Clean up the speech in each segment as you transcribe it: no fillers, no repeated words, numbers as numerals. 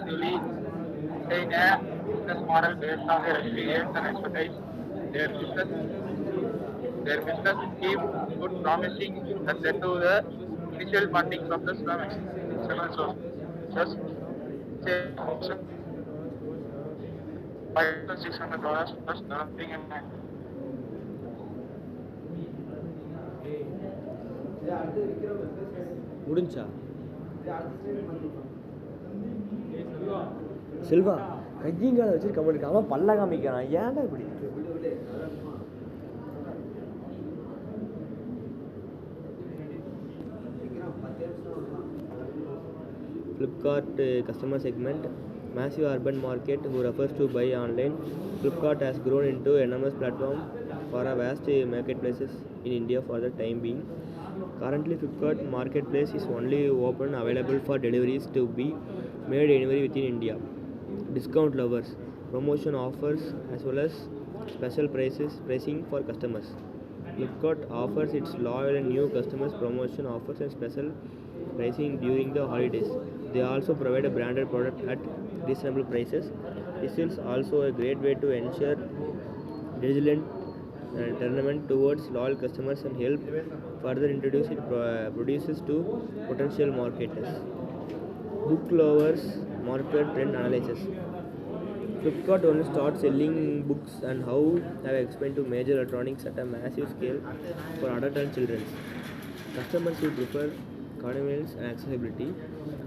effectively maintain a business model based on their experience and expertise. Their business, their business scheme looked promising that led to the initial funding from the from external sources. Say, $5,600 plus developing and முடிஞ்சா செல்வா கையங்கால வச்சு comment அவன் பல்ல காமிக்கிறான். ஏன்டா இப்படி Flipkart customer segment, massive urban market who refers to buy online. Flipkart has grown into an enormous platform for a vast marketplaces in India for the time being. Currently, Flipkart marketplace is only open available for deliveries to be made anywhere within India. Discount lovers, promotion offers as well as special pricing for customers. Flipkart offers its loyal and new customers promotion offers and special pricing during the holidays. They also provide a branded product at reasonable prices. This is also a great way to ensure diligent tournament towards loyal customers and help further introduce its producers to potential marketers. Book lovers market trend analysis. Flipkart only started selling books and how have explained to major electronics at a massive scale for adults and children. Customers who prefer convenience and accessibility.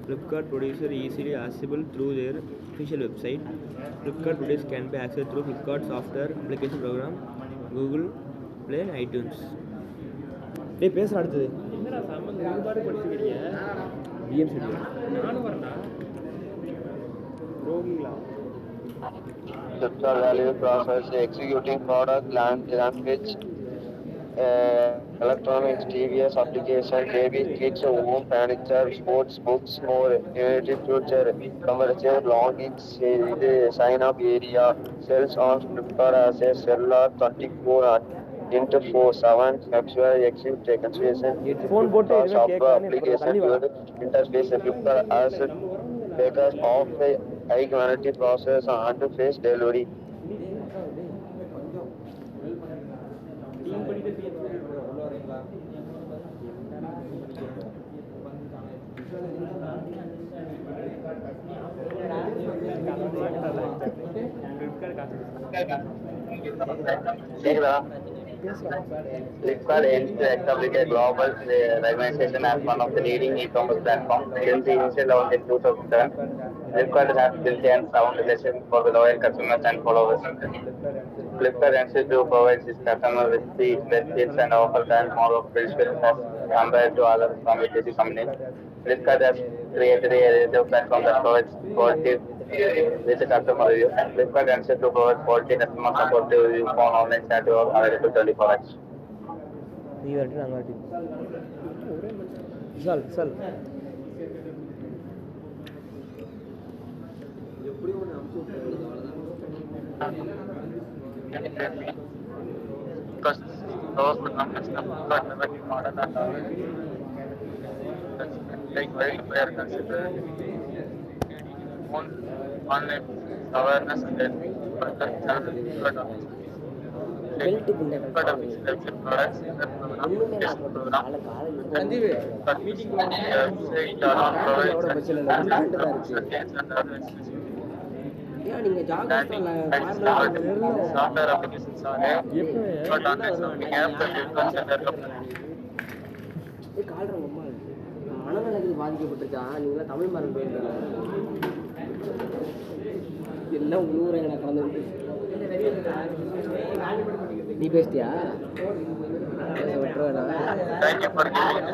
Flipkart producer easily accessible through their official website. Flipkart products can be accessed through Flipkart software application program, Google Play and iTunes. டேய் பேசுற அடுத்தது என்னடா சம்பந்தம் ஒருபாடு படிச்சிருக்கீங்க BMC நானும் வரேன்டா ரோகிங்களா Flipkart value process executing product language electronics, TVS application, baby, kids, home furniture, sports, books, more, unity, future, commercial, logins, sign up area, sales on Flipkart as a seller 24/7, actual exit consideration, software application, interface, Flipkart as bakers of a high quality process and face delivery. Flipkart aims to establish a global recognition as one of the leading e-commerce platforms. Since the initial launch in 2007, Flipkart has built a sound relationship for the loyal customers and followers. Flipkart aims to provide its customers with the best deals and offers and more of benefits as compared to other competitive companies. Flipkart has created a retail platform that provides quality with the customer review. Flipkart aims to provide quality customer support to review phone, online chat, or available 24 hours. நீ வரட்டு நாங்கள் வரட்டு சால் சால் எப்படியும் ஒன்று அமுச்சு விட்டுறது because those the companies have got revenue model and that's like very clear consider one awareness and then further channel products in the program meeting say it provides and other நீங்கள் software applications are but on this something app that you consider கால்ற அம்மா மனநலத்தில் பாதிக்கப்பட்டிருக்கா நீங்களாம் தமிழ் மரம் போயிருக்காங்க எல்லாம் ஊரை எனக்கு கலந்து நீ பேசிட்டியா thank you for giving